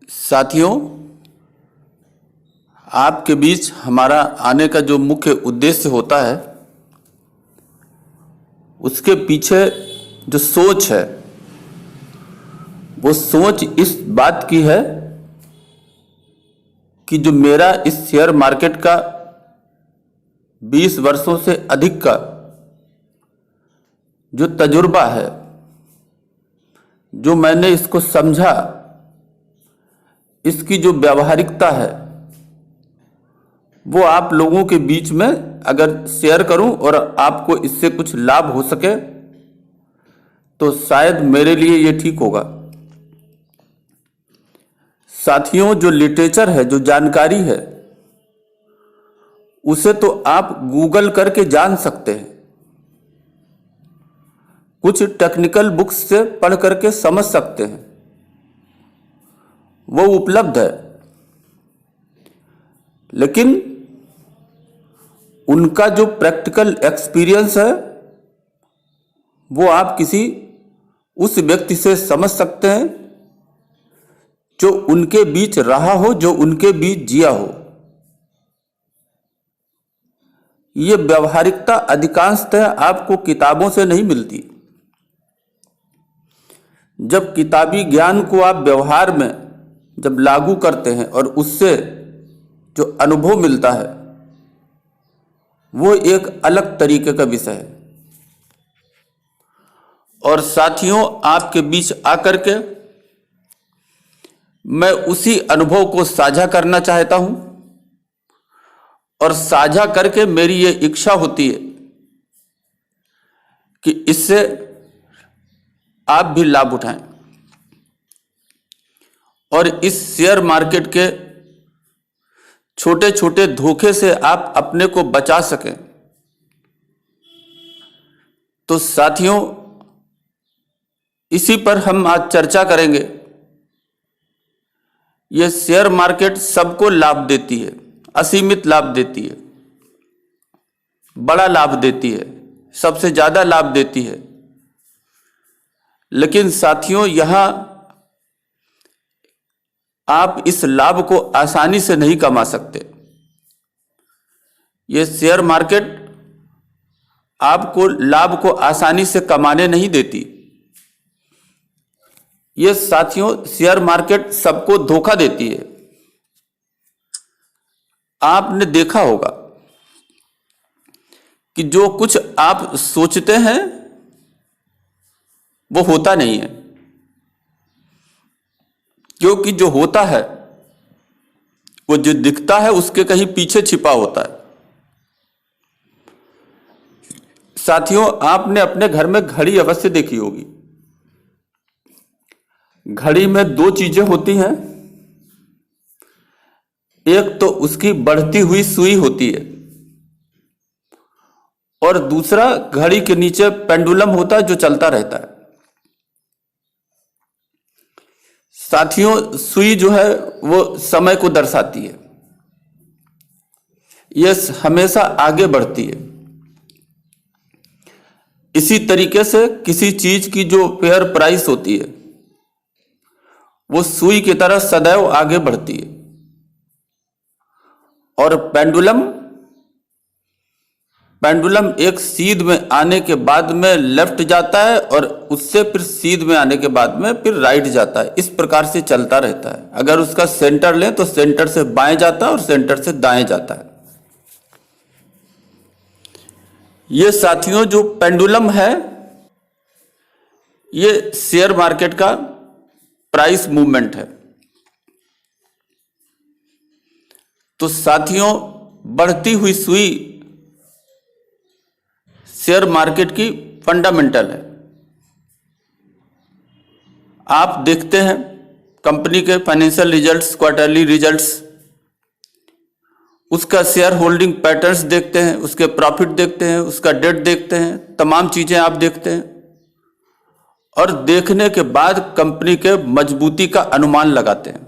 साथियों, आपके बीच हमारा आने का जो मुख्य उद्देश्य होता है, उसके पीछे जो सोच है वो सोच इस बात की है कि जो मेरा इस शेयर मार्केट का 20 वर्षों से अधिक का जो तजुर्बा है, जो मैंने इसको समझा, इसकी जो व्यावहारिकता है, वो आप लोगों के बीच में अगर शेयर करूं और आपको इससे कुछ लाभ हो सके तो शायद मेरे लिए ये ठीक होगा। साथियों, जो लिटरेचर है, जो जानकारी है, उसे तो आप गूगल करके जान सकते हैं, कुछ टेक्निकल बुक्स से पढ़ करके समझ सकते हैं, वो उपलब्ध है। लेकिन उनका जो प्रैक्टिकल एक्सपीरियंस है वो आप किसी उस व्यक्ति से समझ सकते हैं जो उनके बीच रहा हो, जो उनके बीच जिया हो। ये व्यावहारिकता अधिकांशतः आपको किताबों से नहीं मिलती। जब किताबी ज्ञान को आप व्यवहार में जब लागू करते हैं और उससे जो अनुभव मिलता है वो एक अलग तरीके का विषय है। और साथियों, आपके बीच आकर के मैं उसी अनुभव को साझा करना चाहता हूं और साझा करके मेरी ये इच्छा होती है कि इससे आप भी लाभ उठाएं और इस शेयर मार्केट के छोटे छोटे धोखे से आप अपने को बचा सकें। तो साथियों, इसी पर हम आज चर्चा करेंगे। यह शेयर मार्केट सबको लाभ देती है, असीमित लाभ देती है, बड़ा लाभ देती है, सबसे ज्यादा लाभ देती है। लेकिन साथियों, यहां आप इस लाभ को आसानी से नहीं कमा सकते। यह शेयर मार्केट आपको लाभ को आसानी से कमाने नहीं देती। ये साथियों, शेयर मार्केट सबको धोखा देती है। आपने देखा होगा कि जो कुछ आप सोचते हैं वो होता नहीं है, क्योंकि जो होता है वो जो दिखता है उसके कहीं पीछे छिपा होता है। साथियों, आपने अपने घर में घड़ी अवश्य देखी होगी। घड़ी में दो चीजें होती हैं, एक तो उसकी बढ़ती हुई सुई होती है और दूसरा घड़ी के नीचे पेंडुलम होता है जो चलता रहता है। साथियों, सुई जो है वो समय को दर्शाती है, यह हमेशा आगे बढ़ती है। इसी तरीके से किसी चीज की जो फेयर प्राइस होती है वो सुई की तरह सदैव आगे बढ़ती है। और पेंडुलम एक सीध में आने के बाद में लेफ्ट जाता है और उससे फिर सीध में आने के बाद में फिर राइट जाता है। इस प्रकार से चलता रहता है। अगर उसका सेंटर लें तो सेंटर से बाएं जाता है और सेंटर से दाएं जाता है। ये साथियों, जो पेंडुलम है, ये शेयर मार्केट का प्राइस मूवमेंट है। तो साथियों, बढ़ती हुई सुई शेयर मार्केट की फंडामेंटल है। आप देखते हैं कंपनी के फाइनेंशियल रिजल्ट्स, क्वार्टरली रिजल्ट्स, उसका शेयर होल्डिंग पैटर्न्स देखते हैं, उसके प्रॉफिट देखते हैं, उसका डेट देखते हैं, तमाम चीजें आप देखते हैं और देखने के बाद कंपनी के मजबूती का अनुमान लगाते हैं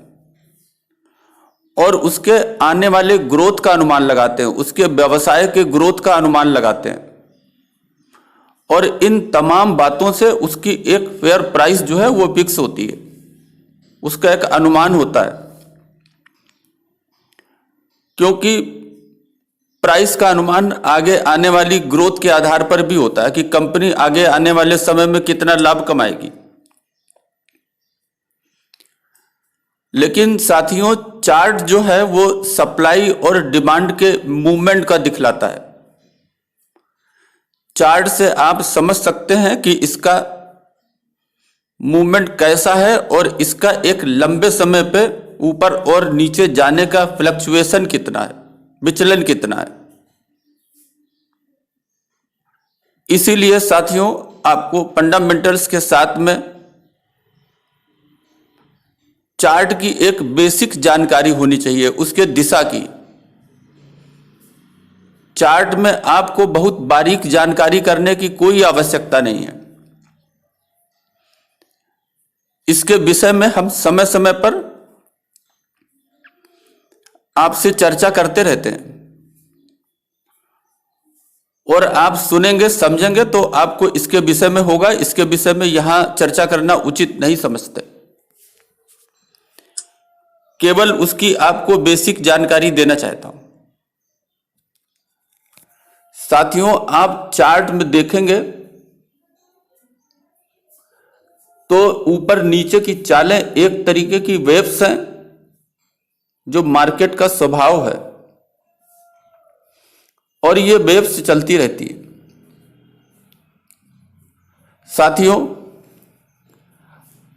और उसके आने वाले ग्रोथ का अनुमान लगाते हैं, उसके व्यवसाय के ग्रोथ का अनुमान लगाते हैं और इन तमाम बातों से उसकी एक फेयर प्राइस जो है वो फिक्स होती है। उसका एक अनुमान होता है, क्योंकि प्राइस का अनुमान आगे आने वाली ग्रोथ के आधार पर भी होता है कि कंपनी आगे आने वाले समय में कितना लाभ कमाएगी। लेकिन साथियों, चार्ट जो है वो सप्लाई और डिमांड के मूवमेंट का दिखलाता है। चार्ट से आप समझ सकते हैं कि इसका मूवमेंट कैसा है और इसका एक लंबे समय पे ऊपर और नीचे जाने का फ्लक्चुएशन कितना है, विचलन कितना है। इसीलिए साथियों, आपको फंडामेंटल्स के साथ में चार्ट की एक बेसिक जानकारी होनी चाहिए, उसके दिशा की। चार्ट में आपको बहुत बारीक जानकारी करने की कोई आवश्यकता नहीं है। इसके विषय में हम समय समय पर आपसे चर्चा करते रहते हैं, और आप सुनेंगे समझेंगे तो आपको इसके विषय में होगा। इसके विषय में यहां चर्चा करना उचित नहीं समझते, केवल उसकी आपको बेसिक जानकारी देना चाहता हूं। साथियों, आप चार्ट में देखेंगे तो ऊपर नीचे की चालें एक तरीके की वेव्स हैं, जो मार्केट का स्वभाव है, और ये वेव्स चलती रहती है। साथियों,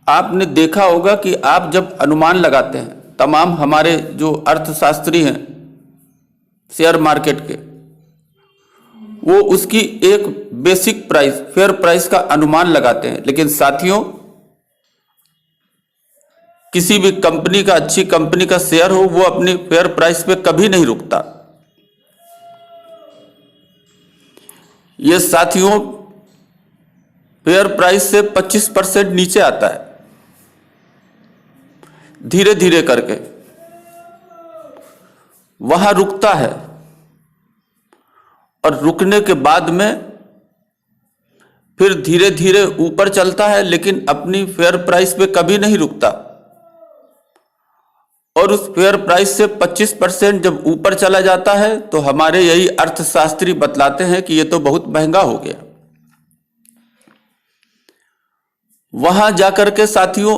आपने देखा होगा कि आप जब अनुमान लगाते हैं, तमाम हमारे जो अर्थशास्त्री हैं शेयर मार्केट के, वो उसकी एक बेसिक प्राइस, फेयर प्राइस का अनुमान लगाते हैं। लेकिन साथियों, किसी भी कंपनी का, अच्छी कंपनी का शेयर हो, वो अपनी फेयर प्राइस पे कभी नहीं रुकता। ये साथियों फेयर प्राइस से 25% नीचे आता है, धीरे धीरे करके वहां रुकता है, और रुकने के बाद में फिर धीरे धीरे ऊपर चलता है, लेकिन अपनी फेयर प्राइस पे कभी नहीं रुकता। और उस फेयर प्राइस से 25% जब ऊपर चला जाता है तो हमारे यही अर्थशास्त्री बतलाते हैं कि ये तो बहुत महंगा हो गया। वहां जाकर के साथियों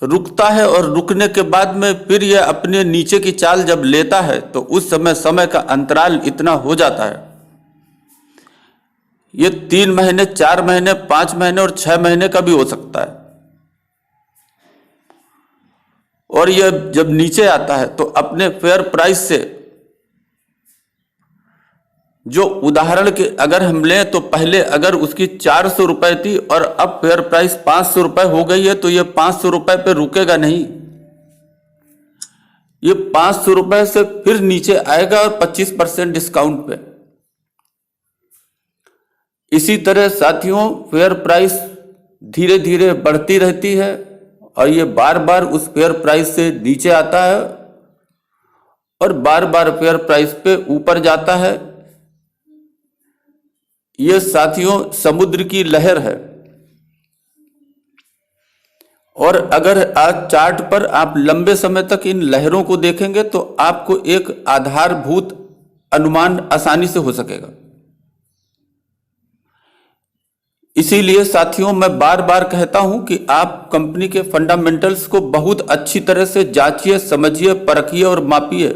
रुकता है, और रुकने के बाद में फिर यह अपने नीचे की चाल जब लेता है तो उस समय का अंतराल इतना हो जाता है, ये 3 महीने, 4 महीने, 5 महीने और 6 महीने का भी हो सकता है। और यह जब नीचे आता है तो अपने फेयर प्राइस से, जो उदाहरण के अगर हम लें तो पहले अगर उसकी 400 रुपए थी और अब फेयर प्राइस 500 रुपए हो गई है, तो ये 500 रुपए पे रुकेगा नहीं, ये 500 रुपए से फिर नीचे आएगा और 25% डिस्काउंट पे। इसी तरह साथियों फेयर प्राइस धीरे धीरे बढ़ती रहती है, और ये बार बार उस फेयर प्राइस से नीचे आता है और बार बार फेयर प्राइस पे ऊपर जाता है। ये साथियों समुद्र की लहर है, और अगर आज चार्ट पर आप लंबे समय तक इन लहरों को देखेंगे तो आपको एक आधारभूत अनुमान आसानी से हो सकेगा। इसीलिए साथियों मैं बार बार कहता हूं कि आप कंपनी के फंडामेंटल्स को बहुत अच्छी तरह से जांचिए, समझिए, परखिए और मापिए,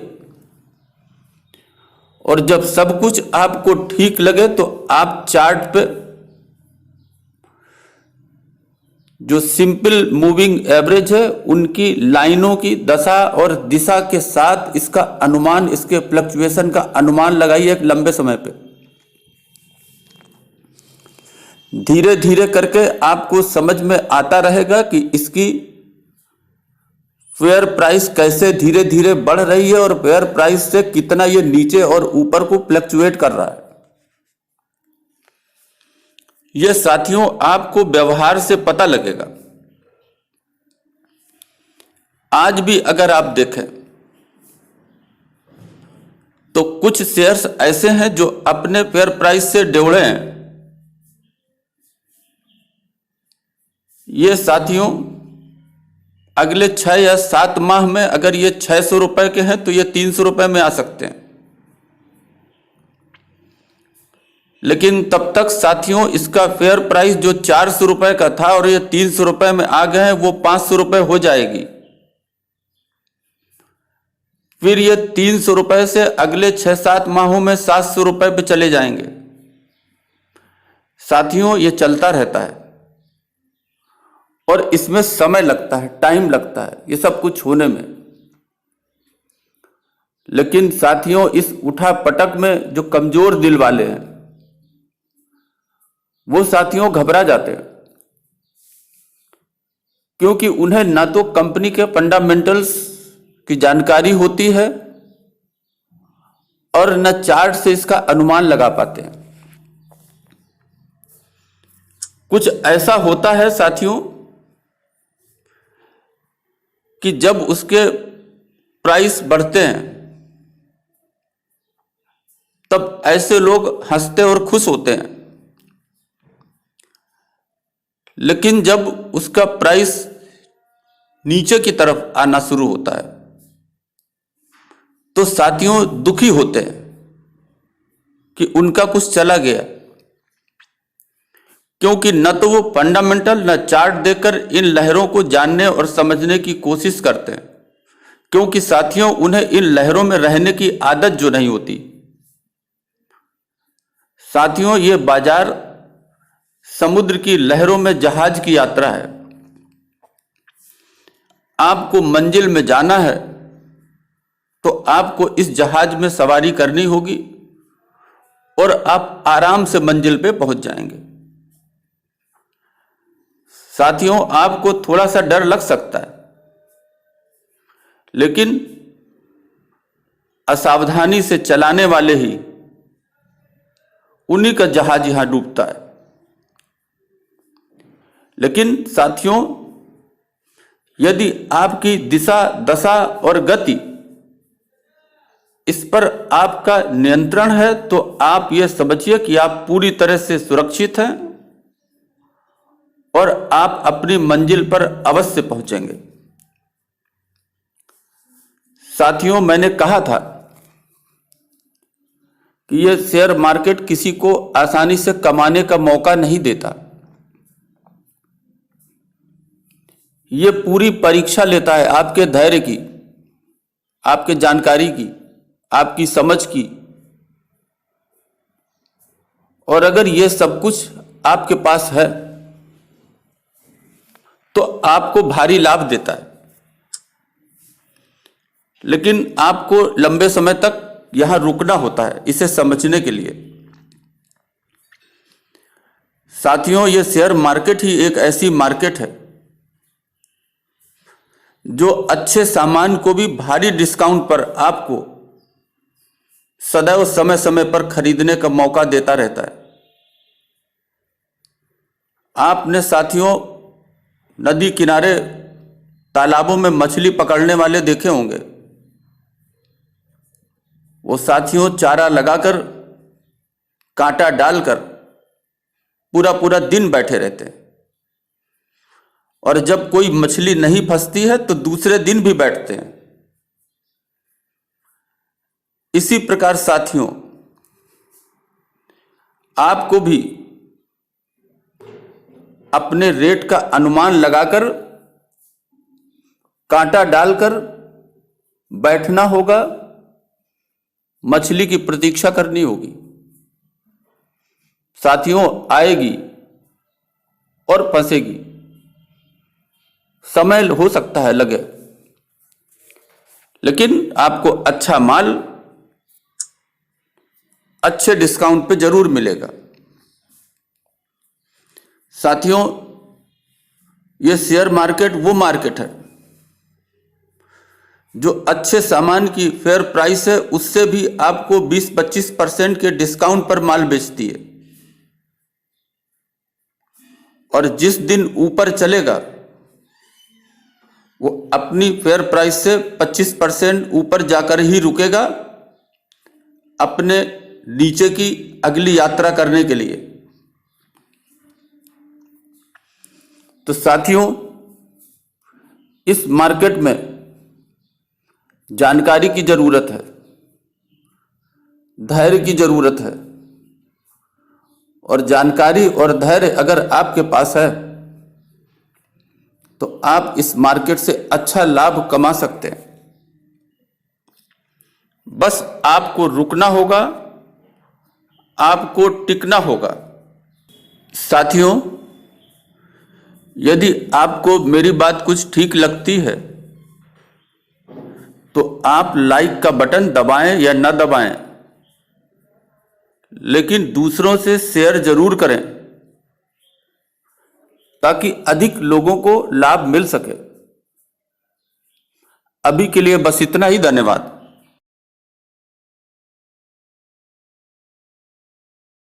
और जब सब कुछ आपको ठीक लगे तो आप चार्ट पे जो सिंपल मूविंग एवरेज है उनकी लाइनों की दशा और दिशा के साथ इसका अनुमान, इसके फ्लक्चुएशन का अनुमान लगाइए एक लंबे समय पे। धीरे धीरे करके आपको समझ में आता रहेगा कि इसकी फेयर प्राइस कैसे धीरे धीरे बढ़ रही है और फेयर प्राइस से कितना ये नीचे और ऊपर को फ्लक्चुएट कर रहा है। ये साथियों आपको व्यवहार से पता लगेगा। आज भी अगर आप देखें तो कुछ शेयर्स ऐसे हैं जो अपने फेयर प्राइस से डेढ़े हैं। ये साथियों अगले 6 या 7 माह में अगर ये 600 रुपए के हैं तो ये 300 रुपए में आ सकते हैं। लेकिन तब तक साथियों इसका फेयर प्राइस जो 400 रुपए का था और ये 300 रुपए में आ गए हैं, वो 500 रुपए हो जाएगी। फिर ये 300 रुपए से अगले 6-7 माहों में 700 रुपए पे चले जाएंगे। साथियों ये चलता रहता है और इसमें समय लगता है, टाइम लगता है ये सब कुछ होने में। लेकिन साथियों इस उठा पटक में जो कमजोर दिल वाले हैं वो साथियों घबरा जाते हैं, क्योंकि उन्हें ना तो कंपनी के फंडामेंटल्स की जानकारी होती है और न चार्ट से इसका अनुमान लगा पाते हैं। कुछ ऐसा होता है साथियों कि जब उसके प्राइस बढ़ते हैं तब ऐसे लोग हंसते और खुश होते हैं, लेकिन जब उसका प्राइस नीचे की तरफ आना शुरू होता है तो साथियों दुखी होते हैं कि उनका कुछ चला गया, क्योंकि न तो वो फंडामेंटल न चार्ट देकर इन लहरों को जानने और समझने की कोशिश करते हैं, क्योंकि साथियों उन्हें इन लहरों में रहने की आदत जो नहीं होती। साथियों ये बाजार समुद्र की लहरों में जहाज की यात्रा है। आपको मंजिल में जाना है तो आपको इस जहाज में सवारी करनी होगी और आप आराम से मंजिल पे पहुंच जाएंगे। साथियों आपको थोड़ा सा डर लग सकता है, लेकिन असावधानी से चलाने वाले ही उन्हीं का जहाज यहां डूबता है। लेकिन साथियों यदि आपकी दिशा दशा और गति इस पर आपका नियंत्रण है तो आप यह समझिए कि आप पूरी तरह से सुरक्षित हैं और आप अपनी मंजिल पर अवश्य पहुंचेंगे। साथियों मैंने कहा था कि यह शेयर मार्केट किसी को आसानी से कमाने का मौका नहीं देता। यह पूरी परीक्षा लेता है आपके धैर्य की, आपके जानकारी की, आपकी समझ की, और अगर यह सब कुछ आपके पास है तो आपको भारी लाभ देता है। लेकिन आपको लंबे समय तक यहां रुकना होता है इसे समझने के लिए। साथियों यह शेयर मार्केट ही एक ऐसी मार्केट है जो अच्छे सामान को भी भारी डिस्काउंट पर आपको सदैव समय समय पर खरीदने का मौका देता रहता है। आपने साथियों नदी किनारे तालाबों में मछली पकड़ने वाले देखे होंगे। वो साथियों चारा लगाकर कांटा डालकर पूरा पूरा दिन बैठे रहते हैं, और जब कोई मछली नहीं फंसती है तो दूसरे दिन भी बैठते हैं। इसी प्रकार साथियों आपको भी अपने रेट का अनुमान लगाकर कांटा डालकर बैठना होगा, मछली की प्रतीक्षा करनी होगी। साथियों आएगी और फंसेगी, समय हो सकता है लगे, लेकिन आपको अच्छा माल अच्छे डिस्काउंट पे जरूर मिलेगा। साथियों यह शेयर मार्केट वो मार्केट है जो अच्छे सामान की फेयर प्राइस है उससे भी आपको 20-25% के डिस्काउंट पर माल बेचती है, और जिस दिन ऊपर चलेगा वो अपनी फेयर प्राइस से 25% ऊपर जाकर ही रुकेगा अपने नीचे की अगली यात्रा करने के लिए। तो साथियों इस मार्केट में जानकारी की जरूरत है, धैर्य की जरूरत है, और जानकारी और धैर्य अगर आपके पास है तो आप इस मार्केट से अच्छा लाभ कमा सकते हैं। बस आपको रुकना होगा, आपको टिकना होगा। साथियों, यदि आपको मेरी बात कुछ ठीक लगती है तो आप लाइक का बटन दबाएं या न दबाएं, लेकिन दूसरों से शेयर जरूर करें ताकि अधिक लोगों को लाभ मिल सके। अभी के लिए बस इतना ही। धन्यवाद।